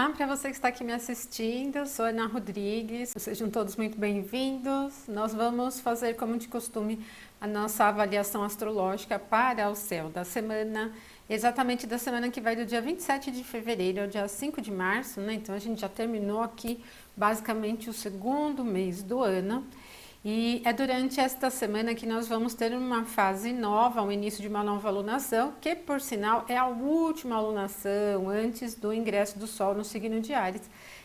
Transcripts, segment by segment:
Olá para você que está aqui me assistindo, eu sou Ana Rodrigues, sejam todos muito bem-vindos. Nós vamos fazer, como de costume, a nossa avaliação astrológica para o céu da semana, exatamente da semana que vai do dia 27 de fevereiro ao dia 5 de março, né? Então a gente já terminou aqui basicamente o segundo mês do ano. E é durante esta semana que nós vamos ter uma fase nova, o início de uma nova alunação, que por sinal é a última alunação antes do ingresso do Sol no signo de Áries.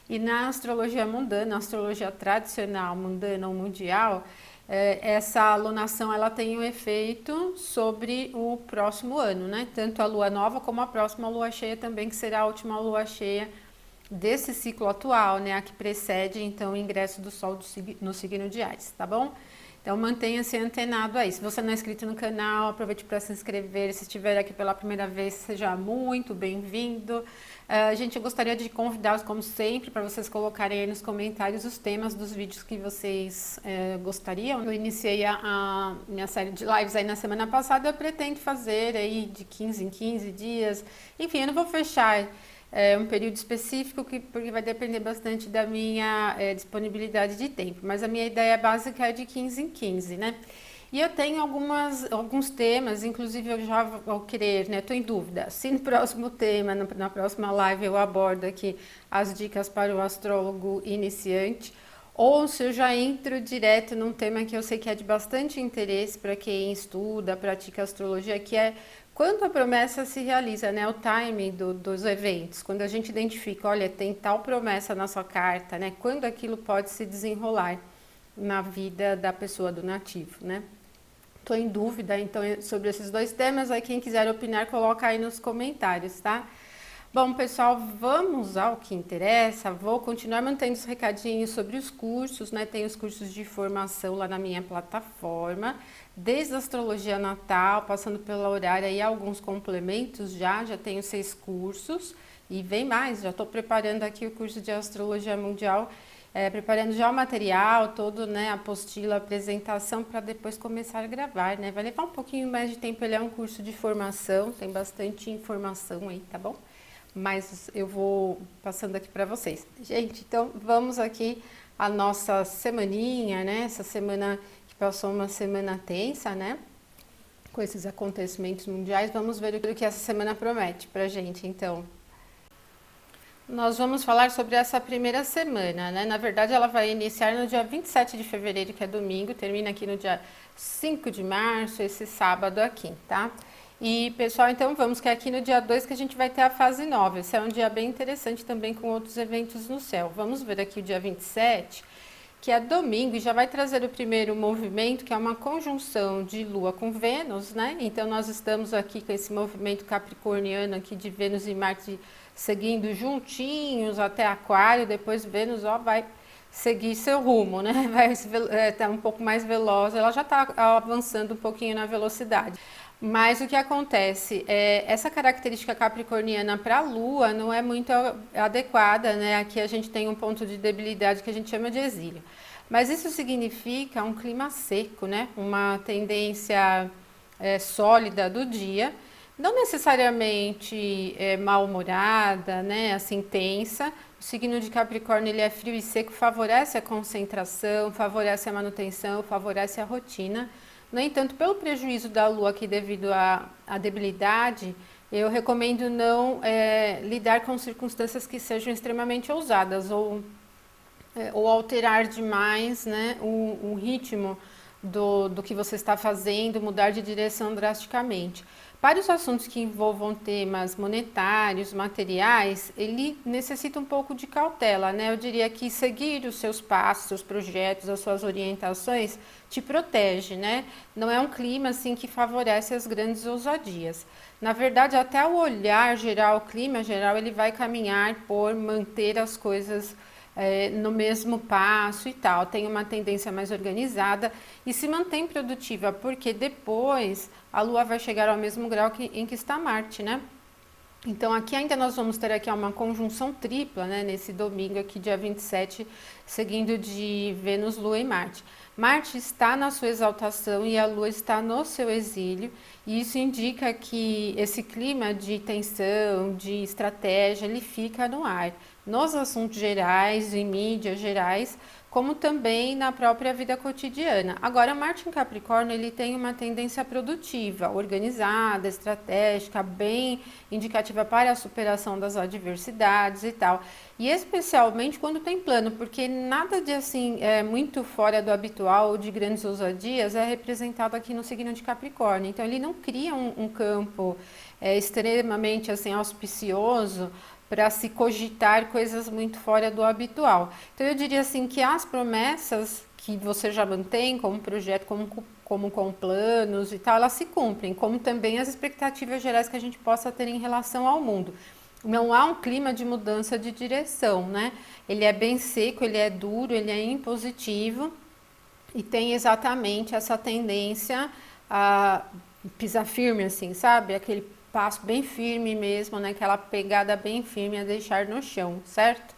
E na astrologia mundana, a astrologia tradicional, mundana ou mundial, essa alunação ela tem um efeito sobre o próximo ano, né? Tanto a lua nova como a próxima lua cheia também, que será a última lua cheia desse ciclo atual, né, a que precede então o ingresso do Sol no signo de Áries, tá bom? Então mantenha-se antenado aí. Se você não é inscrito no canal, aproveite para se inscrever. Se estiver aqui pela primeira vez, seja muito bem-vindo. Gente, eu gostaria de convidá-los, como sempre, para vocês colocarem aí nos comentários os temas dos vídeos que vocês gostariam. Eu iniciei a minha série de lives aí na semana passada, eu pretendo fazer aí de 15 em 15 dias. Enfim, eu não vou fechar um período específico, porque vai depender bastante da minha disponibilidade de tempo, mas a minha ideia básica é de 15 em 15, né? E eu tenho alguns temas, inclusive eu já vou querer, né? Estou em dúvida se no próximo tema, na próxima live eu abordo aqui as dicas para o astrólogo iniciante, ou se eu já entro direto num tema que eu sei que é de bastante interesse para quem estuda, pratica astrologia, que é quando a promessa se realiza, né, o timing dos eventos, quando a gente identifica, olha, tem tal promessa na sua carta, né, quando aquilo pode se desenrolar na vida da pessoa, do nativo, né. Estou em dúvida, então, sobre esses dois temas, aí quem quiser opinar, coloca aí nos comentários, tá? Bom, pessoal, vamos ao que interessa. Vou continuar mantendo os recadinhos sobre os cursos, né? Tem os cursos de formação lá na minha plataforma, desde a astrologia natal, passando pela horária e alguns complementos já tenho 6 cursos e vem mais. Já estou preparando aqui o curso de astrologia mundial, preparando já o material todo, né? Apostila, apresentação para depois começar a gravar, né? Vai levar um pouquinho mais de tempo, ele é um curso de formação, tem bastante informação aí, tá bom? Mas eu vou passando aqui para vocês. Gente, então vamos aqui a nossa semaninha, né? Essa semana que passou uma semana tensa, né? Com esses acontecimentos mundiais, vamos ver o que essa semana promete pra gente, então. Nós vamos falar sobre essa primeira semana, né? Na verdade, ela vai iniciar no dia 27 de fevereiro, que é domingo, termina aqui no dia 5 de março, esse sábado aqui, tá? E, pessoal, então vamos que é aqui no dia 2 que a gente vai ter a fase nova. Esse é um dia bem interessante também com outros eventos no céu. Vamos ver aqui o dia 27, que é domingo, e já vai trazer o primeiro movimento, que é uma conjunção de Lua com Vênus, né? Então nós estamos aqui com esse movimento capricorniano aqui de Vênus e Marte seguindo juntinhos até Aquário, depois Vênus, ó, vai seguir seu rumo, né? Vai estar um pouco mais veloz, ela já está avançando um pouquinho na velocidade. Mas o que acontece essa característica capricorniana para a Lua não é muito adequada, né? Aqui a gente tem um ponto de debilidade que a gente chama de exílio. Mas isso significa um clima seco, né? Uma tendência sólida do dia, não necessariamente mal-humorada, né? Assim, tensa. O signo de Capricórnio ele é frio e seco, favorece a concentração, favorece a manutenção, favorece a rotina. No entanto, pelo prejuízo da Lua aqui devido à debilidade, eu recomendo não lidar com circunstâncias que sejam extremamente ousadas ou alterar demais, né, o ritmo do que você está fazendo, mudar de direção drasticamente. Para os assuntos que envolvam temas monetários, materiais, ele necessita um pouco de cautela, né? Eu diria que seguir os seus passos, seus projetos, as suas orientações te protege, né? Não é um clima assim que favorece as grandes ousadias. Na verdade, até o olhar geral, o clima geral, ele vai caminhar por manter as coisas no mesmo passo e tal, tem uma tendência mais organizada e se mantém produtiva, porque depois a Lua vai chegar ao mesmo grau em que está Marte, né? Então aqui ainda nós vamos ter aqui uma conjunção tripla, né, nesse domingo aqui, dia 27, seguindo de Vênus, Lua e Marte. Marte está na sua exaltação e a Lua está no seu exílio, E isso indica que esse clima de tensão, de estratégia, ele fica no ar, nos assuntos gerais, em mídias gerais, como também na própria vida cotidiana. Agora, Marte em Capricórnio, ele tem uma tendência produtiva, organizada, estratégica, bem indicativa para a superação das adversidades e tal. E especialmente quando tem plano, porque nada de assim muito fora do habitual ou de grandes ousadias é representado aqui no signo de Capricórnio. Então ele não cria um campo extremamente assim auspicioso para se cogitar coisas muito fora do habitual. Então eu diria assim que as promessas que você já mantém como projeto, como com planos e tal, elas se cumprem, como também as expectativas gerais que a gente possa ter em relação ao mundo. Não há um clima de mudança de direção, né? Ele é bem seco, ele é duro, ele é impositivo e tem exatamente essa tendência a pisar firme, assim, sabe? Aquele passo bem firme mesmo, né? Aquela pegada bem firme a deixar no chão, certo?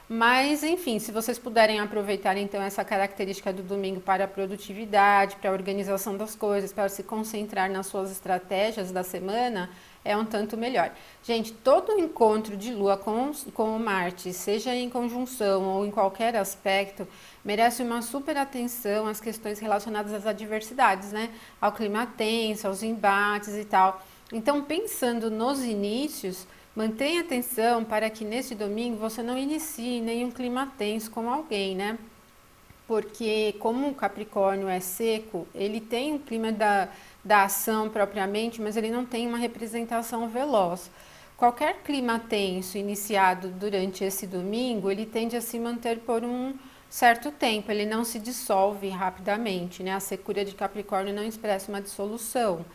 Mas, enfim, se vocês puderem aproveitar então essa característica do domingo para a produtividade, para a organização das coisas, para se concentrar nas suas estratégias da semana, é um tanto melhor. Gente, todo encontro de Lua com o Marte, seja em conjunção ou em qualquer aspecto, merece uma super atenção às questões relacionadas às adversidades, né? Ao clima tenso, aos embates e tal. Então, pensando nos inícios, mantenha atenção para que neste domingo você não inicie nenhum clima tenso com alguém, né? Porque como o Capricórnio é seco, ele tem um clima da ação propriamente, mas ele não tem uma representação veloz. Qualquer clima tenso iniciado durante esse domingo, ele tende a se manter por um certo tempo, ele não se dissolve rapidamente, né? A secura de Capricórnio não expressa uma dissolução.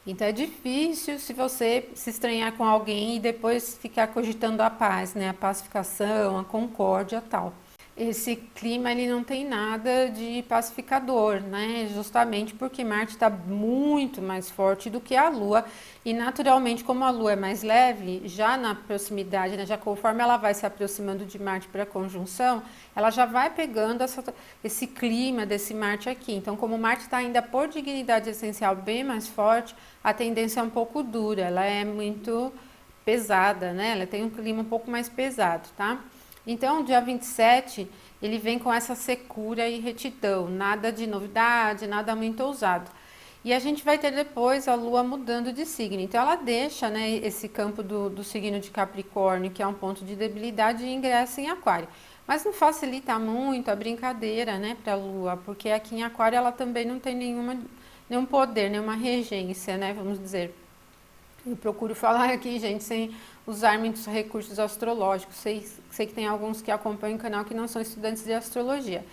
Então é difícil se você se estranhar com alguém e depois ficar cogitando a paz, né? A pacificação, a concórdia e tal. Esse clima ele não tem nada de pacificador, né? Justamente porque Marte está muito mais forte do que a Lua e naturalmente como a Lua é mais leve, já na proximidade, né? Já conforme ela vai se aproximando de Marte para a conjunção, ela já vai pegando esse clima desse Marte aqui. Então, como Marte está ainda por dignidade essencial bem mais forte, a tendência é um pouco dura, ela é muito pesada, né? Ela tem um clima um pouco mais pesado, tá? Então, dia 27, ele vem com essa secura e retidão, nada de novidade, nada muito ousado. E a gente vai ter depois a Lua mudando de signo. Então, ela deixa, né, esse campo do signo de Capricórnio, que é um ponto de debilidade, e ingressa em Aquário. Mas não facilita muito a brincadeira, né, para a Lua, porque aqui em Aquário ela também não tem nenhum poder, nenhuma regência, né, vamos dizer. Eu procuro falar aqui, gente, sem usar muitos recursos astrológicos. Sei que tem alguns que acompanham o canal que não são estudantes de astrologia.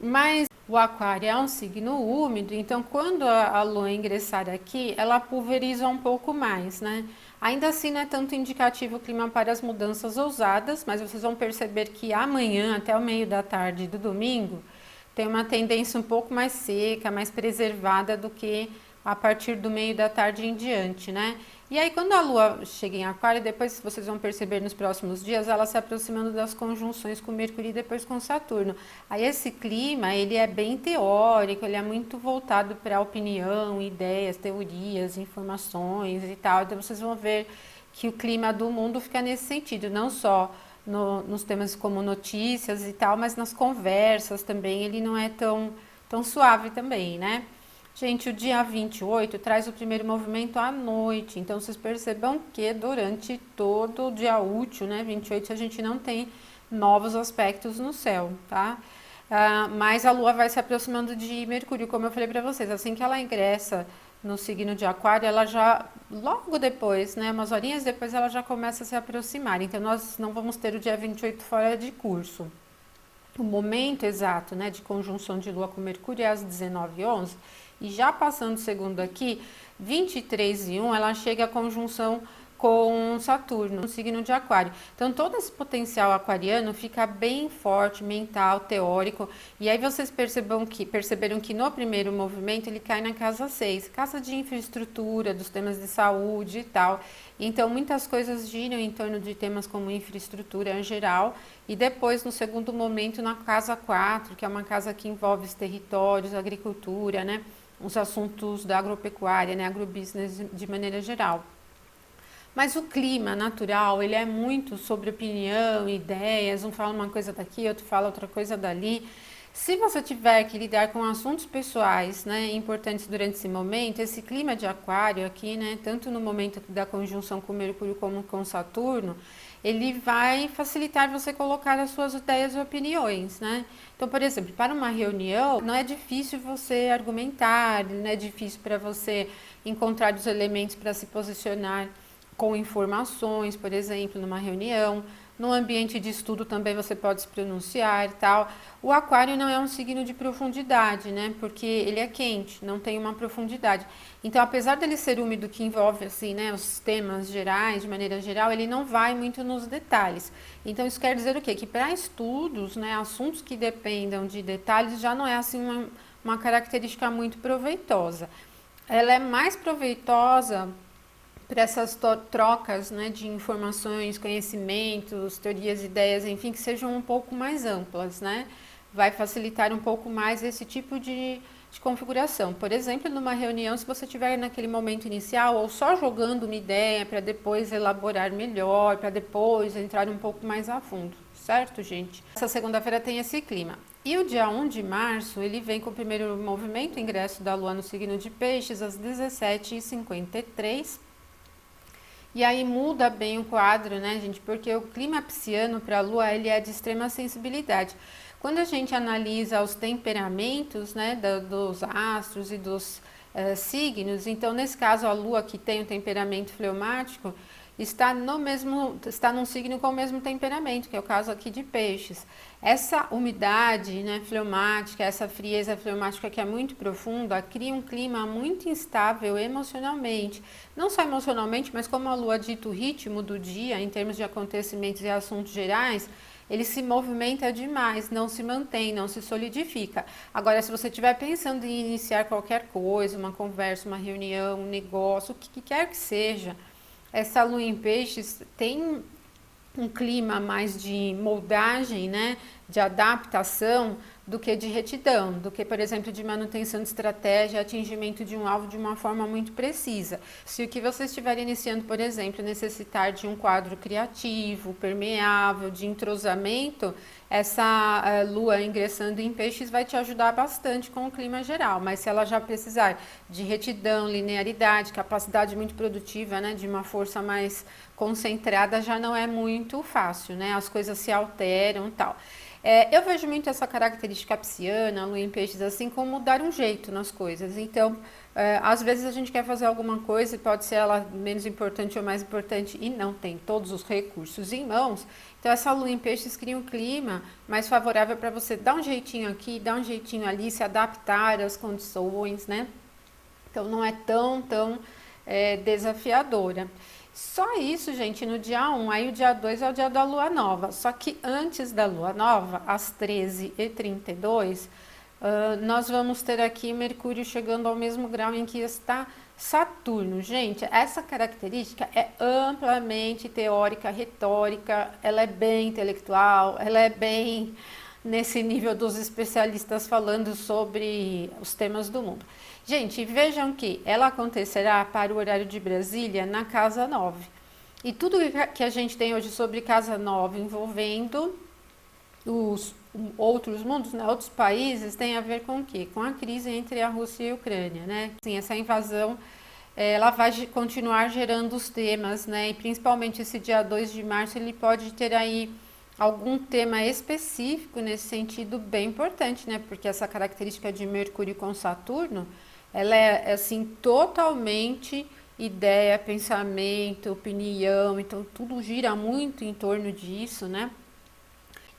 Mas o Aquário é um signo úmido, então quando a Lua ingressar aqui, ela pulveriza um pouco mais, né? Ainda assim, não é tanto indicativo o clima para as mudanças ousadas, mas vocês vão perceber que amanhã, até o meio da tarde do domingo, tem uma tendência um pouco mais seca, mais preservada do que a partir do meio da tarde em diante, né? E aí, quando a Lua chega em Aquário, depois vocês vão perceber nos próximos dias, ela se aproximando das conjunções com Mercúrio e depois com Saturno. Aí esse clima, ele é bem teórico, ele é muito voltado para a opinião, ideias, teorias, informações e tal. Então vocês vão ver que o clima do mundo fica nesse sentido, não só nos temas como notícias e tal, mas nas conversas também, ele não é tão suave também, né? Gente, o dia 28 traz o primeiro movimento à noite, então vocês percebam que durante todo o dia útil, né, 28, a gente não tem novos aspectos no céu, tá? Mas a Lua vai se aproximando de Mercúrio, como eu falei para vocês, assim que ela ingressa no signo de Aquário, ela já, logo depois, né, umas horinhas depois, ela já começa a se aproximar, então nós não vamos ter o dia 28 fora de curso. O momento exato, né, de conjunção de Lua com Mercúrio é às 19h11, e já passando o segundo aqui, 23h01, ela chega à conjunção com Saturno, no signo de Aquário. Então, todo esse potencial aquariano fica bem forte, mental, teórico. E aí vocês perceberam que no primeiro movimento ele cai na casa 6, casa de infraestrutura, dos temas de saúde e tal. Então, muitas coisas giram em torno de temas como infraestrutura em geral. E depois, no segundo momento, na casa 4, que é uma casa que envolve os territórios, agricultura, né? os assuntos da agropecuária, né, agrobusiness de maneira geral. Mas o clima natural, ele é muito sobre opinião, ideias, um fala uma coisa daqui, outro fala outra coisa dali. Se você tiver que lidar com assuntos pessoais, né, importantes durante esse momento, esse clima de aquário aqui, né, tanto no momento da conjunção com Mercúrio como com Saturno, ele vai facilitar você colocar as suas ideias e opiniões, né? Então, por exemplo, para uma reunião, não é difícil você argumentar, não é difícil para você encontrar os elementos para se posicionar com informações, por exemplo, numa reunião. No ambiente de estudo também você pode se pronunciar e tal. O aquário não é um signo de profundidade, né? Porque ele é quente, não tem uma profundidade. Então, apesar dele ser úmido, que envolve, assim, né, os temas gerais, de maneira geral, ele não vai muito nos detalhes. Então, isso quer dizer o quê? Que para estudos, né, assuntos que dependam de detalhes, já não é, assim, uma característica muito proveitosa. Ela é mais proveitosa para essas trocas, né, de informações, conhecimentos, teorias, ideias, enfim, que sejam um pouco mais amplas, né? Vai facilitar um pouco mais esse tipo de configuração. Por exemplo, numa reunião, se você estiver naquele momento inicial ou só jogando uma ideia para depois elaborar melhor, para depois entrar um pouco mais a fundo, certo, gente? Essa segunda-feira tem esse clima. E o dia 1 de março, ele vem com o primeiro movimento, ingresso da Lua no signo de Peixes, às 17h53. E aí muda bem o quadro, né, gente? Porque o clima pisciano para a Lua, ele é de extrema sensibilidade. Quando a gente analisa os temperamentos, né, dos astros e dos signos, então nesse caso a Lua, que tem um temperamento fleumático, está num signo com o mesmo temperamento, que é o caso aqui de Peixes. Essa umidade, né, fleumática, essa frieza fleumática que é muito profunda, cria um clima muito instável emocionalmente. Não só emocionalmente, mas como a Lua dita o ritmo do dia, em termos de acontecimentos e assuntos gerais, ele se movimenta demais, não se mantém, não se solidifica. Agora, se você estiver pensando em iniciar qualquer coisa, uma conversa, uma reunião, um negócio, o que quer que seja, essa Lua em Peixes tem um clima mais de moldagem, né, de adaptação, do que de retidão, do que, por exemplo, de manutenção de estratégia, atingimento de um alvo de uma forma muito precisa. Se o que você estiver iniciando, por exemplo, necessitar de um quadro criativo, permeável, de entrosamento, essa lua ingressando em peixes vai te ajudar bastante com o clima geral, mas se ela já precisar de retidão, linearidade, capacidade muito produtiva, né, de uma força mais concentrada, já não é muito fácil, né, as coisas se alteram e tal. Eu vejo muito essa característica pisciana, lua em peixes, assim, como dar um jeito nas coisas. Então, às vezes a gente quer fazer alguma coisa e pode ser ela menos importante ou mais importante e não tem todos os recursos em mãos. Então, essa lua em peixes cria um clima mais favorável para você dar um jeitinho aqui, dar um jeitinho ali, se adaptar às condições, né? Então, não é tão desafiadora. Só isso, gente, no dia 1, aí o dia 2 é o dia da lua nova. Só que antes da lua nova, às 13h32, nós vamos ter aqui Mercúrio chegando ao mesmo grau em que está Saturno. Gente, essa característica é amplamente teórica, retórica, ela é bem intelectual, ela é bem nesse nível dos especialistas falando sobre os temas do mundo. Gente, vejam que ela acontecerá para o horário de Brasília na casa 9. E tudo que a gente tem hoje sobre casa 9 envolvendo os outros mundos, né, outros países, tem a ver com o quê? Com a crise entre a Rússia e a Ucrânia, né? Sim, essa invasão, ela vai continuar gerando os temas, né? E principalmente esse dia 2 de março, ele pode ter aí algum tema específico nesse sentido bem importante, né? Porque essa característica de Mercúrio com Saturno, ela é assim totalmente ideia, pensamento, opinião, então tudo gira muito em torno disso, né?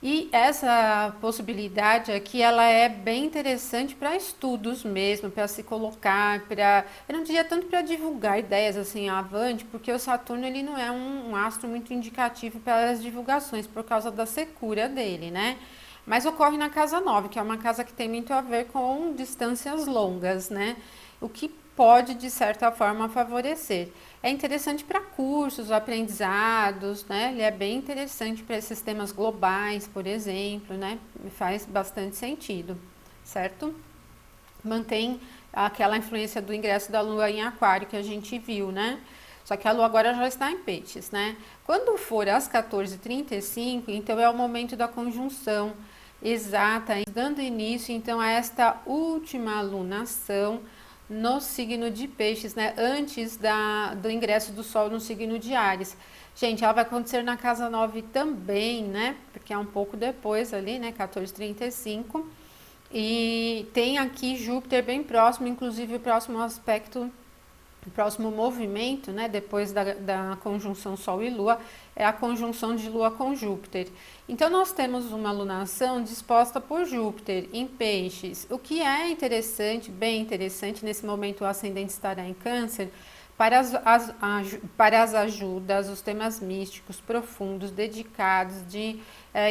E essa possibilidade aqui, ela é bem interessante para estudos mesmo, para se colocar, eu não diria tanto para divulgar ideias assim avante, porque o Saturno ele não é um astro muito indicativo para as divulgações, por causa da secura dele, né? Mas ocorre na casa 9, que é uma casa que tem muito a ver com distâncias longas, né? O que pode, de certa forma, favorecer. É interessante para cursos, aprendizados, né? Ele é bem interessante para esses temas globais, por exemplo, né? Faz bastante sentido, certo? Mantém aquela influência do ingresso da Lua em Aquário que a gente viu, né? Só que a Lua agora já está em Peixes, né? Quando for às 14h35, então é o momento da conjunção exata, dando início então a esta última alunação no signo de Peixes, né? Antes do ingresso do Sol no signo de Áries. Gente, ela vai acontecer na casa 9 também, né? Porque é um pouco depois ali, né? 14h35. E tem aqui Júpiter bem próximo, inclusive o próximo aspecto, o próximo movimento, né, depois da conjunção Sol e Lua, é a conjunção de Lua com Júpiter. Então, nós temos uma alunação disposta por Júpiter em Peixes, o que é interessante, bem interessante, nesse momento o ascendente estará em Câncer, para as ajudas, os temas místicos profundos, dedicados de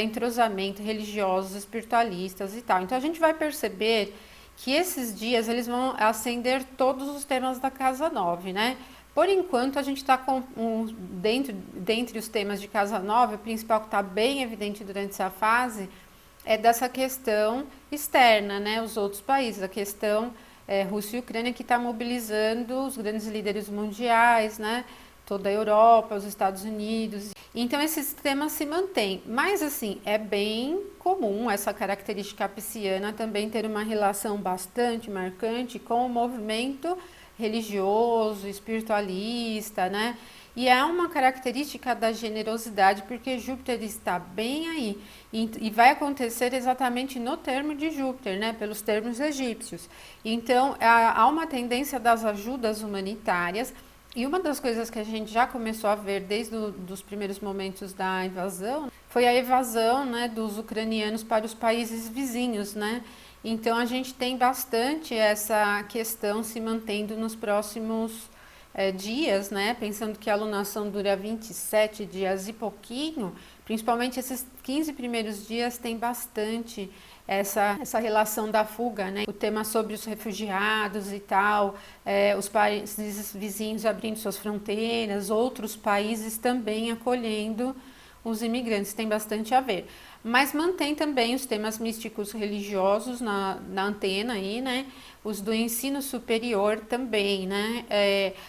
entrosamento, religiosos, espiritualistas e tal. Então, a gente vai perceber que esses dias eles vão acender todos os temas da Casa 9, né? Por enquanto, a gente está com dentre os temas de Casa 9, o principal que está bem evidente durante essa fase é dessa questão externa, né? Os outros países, a questão Rússia e Ucrânia, que está mobilizando os grandes líderes mundiais, né? Toda a Europa, os Estados Unidos. Então, esses temas se mantêm. Mas, assim, é bem comum essa característica pisciana também ter uma relação bastante marcante com o movimento religioso, espiritualista, né? E é uma característica da generosidade, porque Júpiter está bem aí. E vai acontecer exatamente no termo de Júpiter, né? Pelos termos egípcios. Então, há uma tendência das ajudas humanitárias. E uma das coisas que a gente já começou a ver desde os primeiros momentos da invasão foi a evasão, né, dos ucranianos para os países vizinhos, né? Então a gente tem bastante essa questão se mantendo nos próximos dias, né? Pensando que a alunação dura 27 dias e pouquinho, principalmente esses 15 primeiros dias tem bastante essa relação da fuga, né? O tema sobre os refugiados e tal, os países vizinhos abrindo suas fronteiras, outros países também acolhendo os imigrantes, tem bastante a ver. Mas mantém também os temas místicos religiosos na antena aí, né? Os do ensino superior também, né?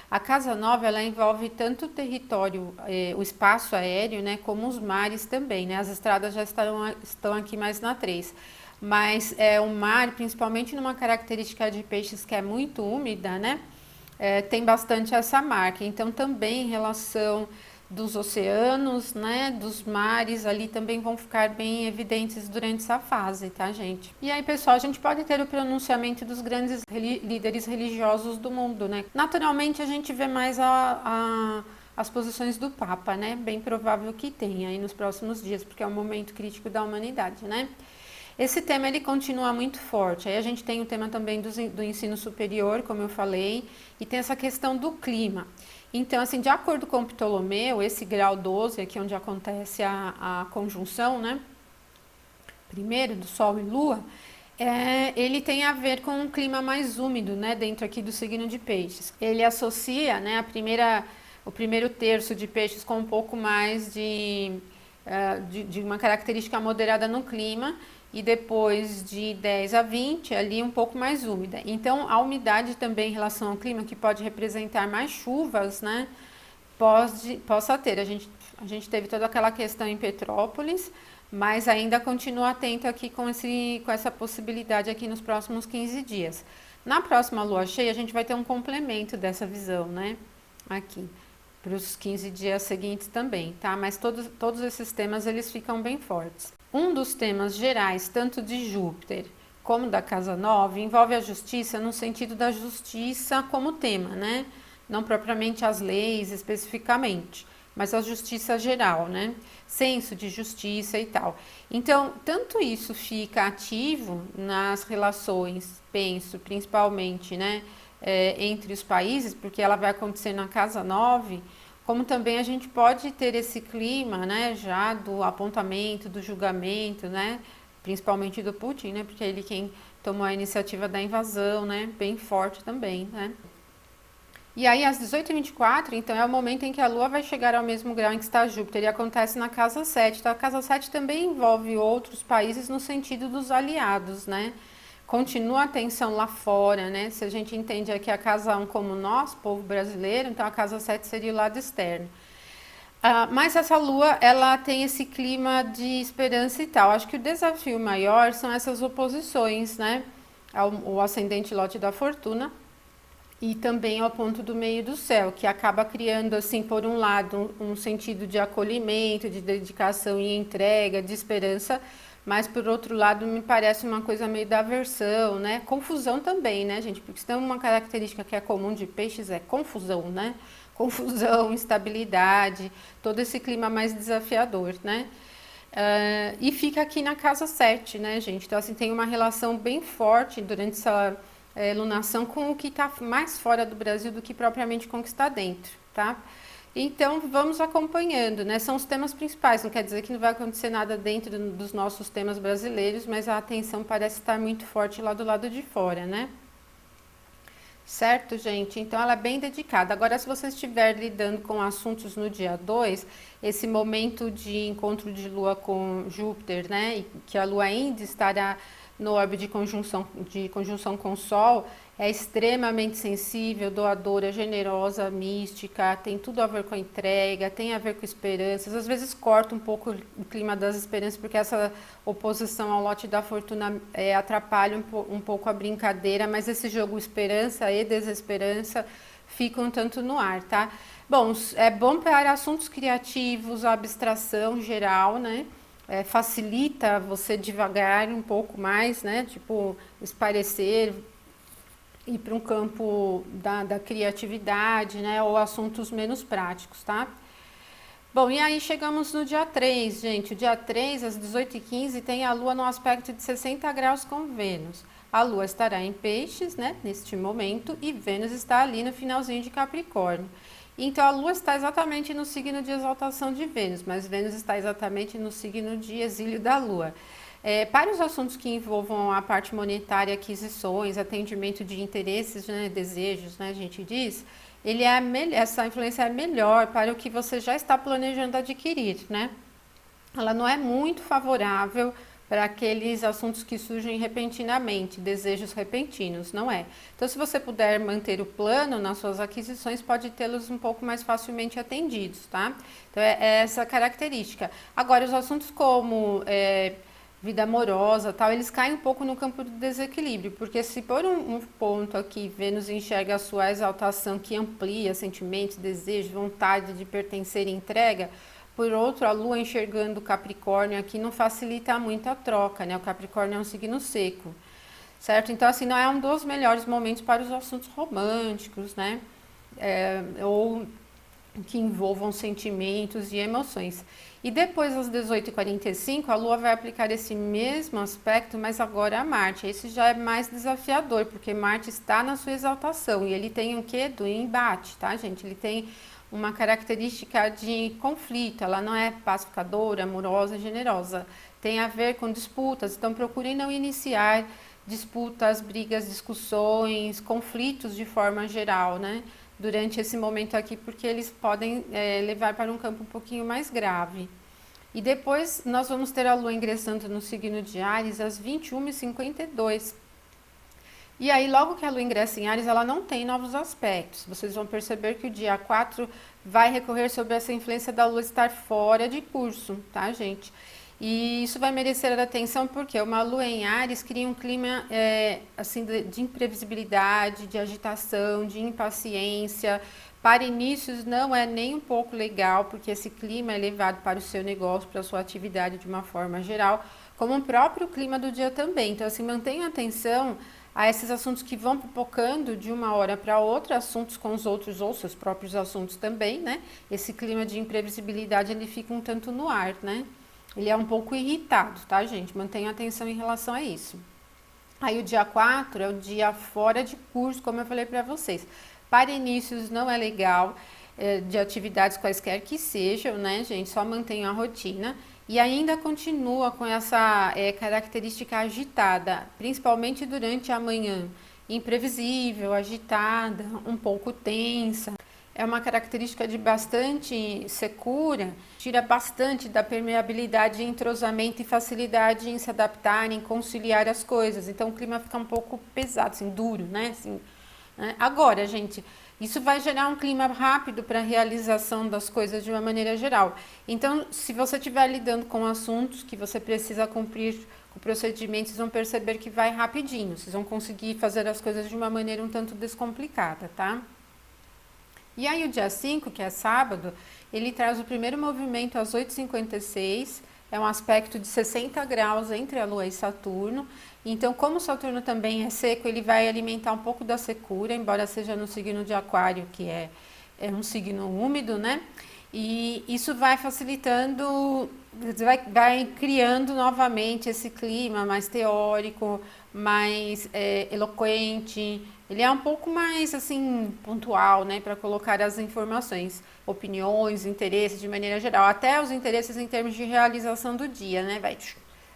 A Casa 9, ela envolve tanto o território, o espaço aéreo, né? Como os mares também, né? As estradas já estão aqui mais na 3. Mas o mar, principalmente numa característica de Peixes que é muito úmida, né? Tem bastante essa marca. Então, também em relação dos oceanos, né, dos mares, ali também vão ficar bem evidentes durante essa fase, tá, gente? E aí, pessoal, a gente pode ter o pronunciamento dos grandes líderes religiosos do mundo, né? Naturalmente, a gente vê mais as posições do Papa, né? Bem provável que tenha aí nos próximos dias, porque é um momento crítico da humanidade, né? Esse tema ele continua muito forte. Aí a gente tem o tema também do ensino superior, como eu falei, e tem essa questão do clima. Então, assim, de acordo com Ptolomeu, esse grau 12, aqui onde acontece a conjunção, né? Primeiro, do Sol e Lua, ele tem a ver com um clima mais úmido, né? Dentro aqui do signo de Peixes. Ele associa, né, o primeiro terço de Peixes com um pouco mais de uma característica moderada no clima, e depois de 10 a 20, ali um pouco mais úmida. Então, a umidade também em relação ao clima, que pode representar mais chuvas, né, possa ter. A gente teve toda aquela questão em Petrópolis, mas ainda continua atento aqui com essa possibilidade aqui nos próximos 15 dias. Na próxima lua cheia, a gente vai ter um complemento dessa visão, né, aqui, para os 15 dias seguintes também, tá? Mas todos esses temas, eles ficam bem fortes. Um dos temas gerais, tanto de Júpiter como da Casa 9, envolve a justiça no sentido da justiça como tema, né? Não propriamente as leis especificamente, mas a justiça geral, né? Senso de justiça e tal. Então, tanto isso fica ativo nas relações, penso, principalmente, né? Entre os países, porque ela vai acontecer na Casa 9, como também a gente pode ter esse clima, né, já do apontamento, do julgamento, né, principalmente do Putin, né, porque ele quem tomou a iniciativa da invasão, né, bem forte também, né. E aí, às 18h24, então, é o momento em que a Lua vai chegar ao mesmo grau em que está Júpiter, e acontece na Casa 7. Então, a Casa 7 também envolve outros países no sentido dos aliados, né, continua a tensão lá fora, né? Se a gente entende aqui a casa 1 como nós, povo brasileiro, então a casa 7 seria o lado externo. Mas essa lua, ela tem esse clima de esperança e tal. Acho que o desafio maior são essas oposições, né? O ascendente lote da fortuna e também ao ponto do meio do céu, que acaba criando, assim, por um lado, um sentido de acolhimento, de dedicação e entrega, de esperança, mas por outro lado me parece uma coisa meio da aversão, né? Confusão também, né, gente? Porque se tem uma característica que é comum de peixes é confusão, né? Confusão, instabilidade, todo esse clima mais desafiador, né? E fica aqui na casa 7, né, gente? Então, assim, tem uma relação bem forte durante essa lunação com o que está mais fora do Brasil do que propriamente com o que está dentro, tá? Então, vamos acompanhando, né? São os temas principais, não quer dizer que não vai acontecer nada dentro dos nossos temas brasileiros, mas a atenção parece estar muito forte lá do lado de fora, né? Certo, gente? Então, ela é bem dedicada. Agora, se você estiver lidando com assuntos no dia 2, esse momento de encontro de Lua com Júpiter, né? E que a Lua ainda estará no orbe de conjunção com o Sol, é extremamente sensível, doadora, generosa, mística, tem tudo a ver com a entrega, tem a ver com esperanças, às vezes corta um pouco o clima das esperanças, porque essa oposição ao lote da fortuna atrapalha um pouco a brincadeira, mas esse jogo esperança e desesperança ficam um tanto no ar, tá? Bom, é bom para assuntos criativos, a abstração geral, né? Facilita você devagar um pouco mais, né? Tipo, esparecer, ir para um campo da criatividade, né? Ou assuntos menos práticos, tá? Bom, e aí chegamos no dia 3, gente. O dia 3, às 18h15, tem a Lua no aspecto de 60 graus com Vênus. A Lua estará em Peixes, né? Neste momento, e Vênus está ali no finalzinho de Capricórnio. Então, a Lua está exatamente no signo de exaltação de Vênus, mas Vênus está exatamente no signo de exílio da Lua. Para os assuntos que envolvam a parte monetária, aquisições, atendimento de interesses, né, desejos, né, a gente diz, essa influência é melhor para o que você já está planejando adquirir, né? Ela não é muito favorável para aqueles assuntos que surgem repentinamente, desejos repentinos, não é? Então, se você puder manter o plano nas suas aquisições, pode tê-los um pouco mais facilmente atendidos, tá? Então, é essa característica. Agora, os assuntos como vida amorosa, tal, eles caem um pouco no campo do desequilíbrio, porque se por um ponto aqui Vênus enxerga a sua exaltação que amplia sentimentos, desejos, vontade de pertencer e entrega, por outro, a Lua enxergando o Capricórnio aqui não facilita muito a troca, né? O Capricórnio é um signo seco, certo? Então, assim, não é um dos melhores momentos para os assuntos românticos, né? Ou que envolvam sentimentos e emoções. E depois, às 18h45, a Lua vai aplicar esse mesmo aspecto, mas agora a Marte. Esse já é mais desafiador, porque Marte está na sua exaltação e ele tem o quê? Do embate, tá, gente? Ele tem uma característica de conflito, ela não é pacificadora, amorosa, generosa. Tem a ver com disputas, então procurem não iniciar disputas, brigas, discussões, conflitos de forma geral, né? Durante esse momento aqui, porque eles podem levar para um campo um pouquinho mais grave. E depois nós vamos ter a Lua ingressando no signo de Áries às 21h52. E aí, logo que a Lua ingressa em Áries, ela não tem novos aspectos. Vocês vão perceber que o dia 4 vai recorrer sobre essa influência da Lua estar fora de curso, tá, gente? E isso vai merecer atenção porque uma Lua em Áries cria um clima assim de imprevisibilidade, de agitação, de impaciência. Para inícios não é nem um pouco legal, porque esse clima é levado para o seu negócio, para a sua atividade de uma forma geral, como o próprio clima do dia também. Então, assim, mantenha atenção a esses assuntos que vão pipocando de uma hora para outra, assuntos com os outros ou seus próprios assuntos também, né? Esse clima de imprevisibilidade, ele fica um tanto no ar, né? Ele é um pouco irritado, tá, gente? Mantenha atenção em relação a isso. Aí o dia 4 é o dia fora de curso, como eu falei para vocês. Para inícios não é legal, de atividades quaisquer que sejam, né, gente? Só mantenha a rotina. E ainda continua com essa característica agitada, principalmente durante a manhã. Imprevisível, agitada, um pouco tensa. é uma característica de bastante secura, tira bastante da permeabilidade, entrosamento e facilidade em se adaptar, em conciliar as coisas. Então o clima fica um pouco pesado, assim, duro, né? Assim, né? Agora, gente, isso vai gerar um clima rápido para a realização das coisas de uma maneira geral. Então, se você estiver lidando com assuntos que você precisa cumprir com procedimentos, vocês vão perceber que vai rapidinho. Vocês vão conseguir fazer as coisas de uma maneira um tanto descomplicada, tá? E aí o dia 5, que é sábado, ele traz o primeiro movimento às 8h56, é um aspecto de 60 graus entre a Lua e Saturno. Então, como Saturno também é seco, ele vai alimentar um pouco da secura, embora seja no signo de Aquário, que é um signo úmido, né? E isso vai facilitando, vai criando novamente esse clima mais teórico, mais eloquente. Ele é um pouco mais, assim, pontual, né, para colocar as informações, opiniões, interesses de maneira geral, até os interesses em termos de realização do dia, né, vai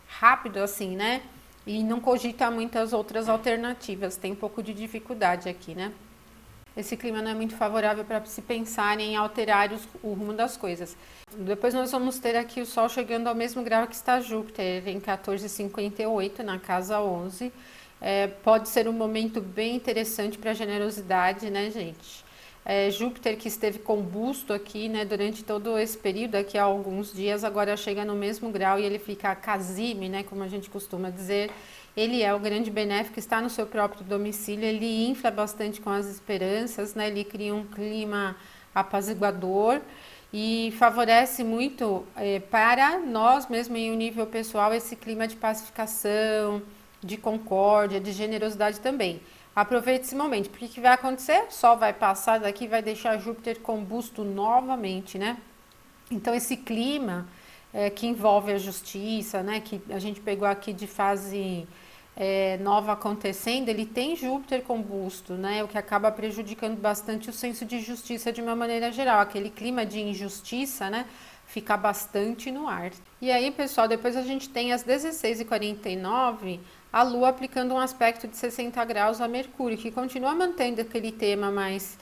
rápido assim, né, e não cogita muitas outras alternativas, tem um pouco de dificuldade aqui, né. Esse clima não é muito favorável para se pensar em alterar o rumo das coisas. Depois nós vamos ter aqui o Sol chegando ao mesmo grau que está Júpiter, em 14h58, na casa 11. Pode ser um momento bem interessante para a generosidade, né, gente? Júpiter, que esteve combusto aqui, né, durante todo esse período, aqui há alguns dias, agora chega no mesmo grau e ele fica casime, né, como a gente costuma dizer. Ele é o grande benéfico, está no seu próprio domicílio, ele infla bastante com as esperanças, né, ele cria um clima apaziguador e favorece muito para nós mesmo em um nível pessoal esse clima de pacificação, de concórdia, de generosidade também. Aproveite esse momento, porque o que vai acontecer? O Sol vai passar daqui, vai deixar Júpiter combusto novamente, né? Então esse clima que envolve a justiça, né, que a gente pegou aqui de fase nova acontecendo, ele tem Júpiter combusto, né, o que acaba prejudicando bastante o senso de justiça de uma maneira geral. Aquele clima de injustiça, né, fica bastante no ar. E aí, pessoal, depois a gente tem às 16h49 a Lua aplicando um aspecto de 60 graus a Mercúrio, que continua mantendo aquele tema mais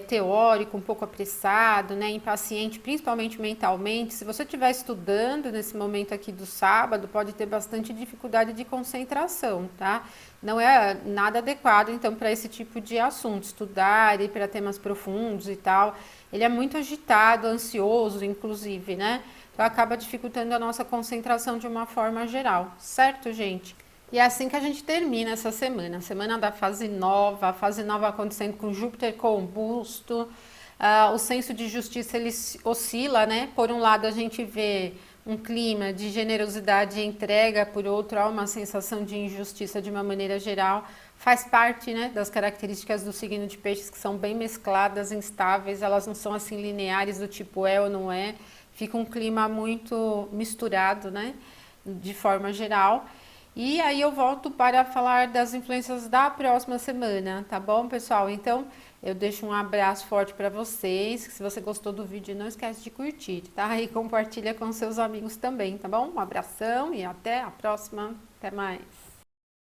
teórico, um pouco apressado, né, impaciente, principalmente mentalmente. Se você estiver estudando nesse momento aqui do sábado, pode ter bastante dificuldade de concentração, tá? Não é nada adequado, então, para esse tipo de assunto, estudar e para temas profundos e tal. Ele é muito agitado, ansioso, inclusive, né? Então, acaba dificultando a nossa concentração de uma forma geral, certo, gente? E é assim que a gente termina essa semana, a semana da fase nova, a fase nova acontecendo com Júpiter combusto, o senso de justiça ele oscila, né? Por um lado a gente vê um clima de generosidade e entrega, por outro há uma sensação de injustiça de uma maneira geral, faz parte, né, das características do signo de peixes que são bem mescladas, instáveis, elas não são assim lineares do tipo é ou não é, fica um clima muito misturado, né, de forma geral. E aí eu volto para falar das influências da próxima semana, tá bom, pessoal? Então, eu deixo um abraço forte para vocês. Se você gostou do vídeo, não esquece de curtir, tá? E compartilha com seus amigos também, tá bom? Um abração e até a próxima. Até mais.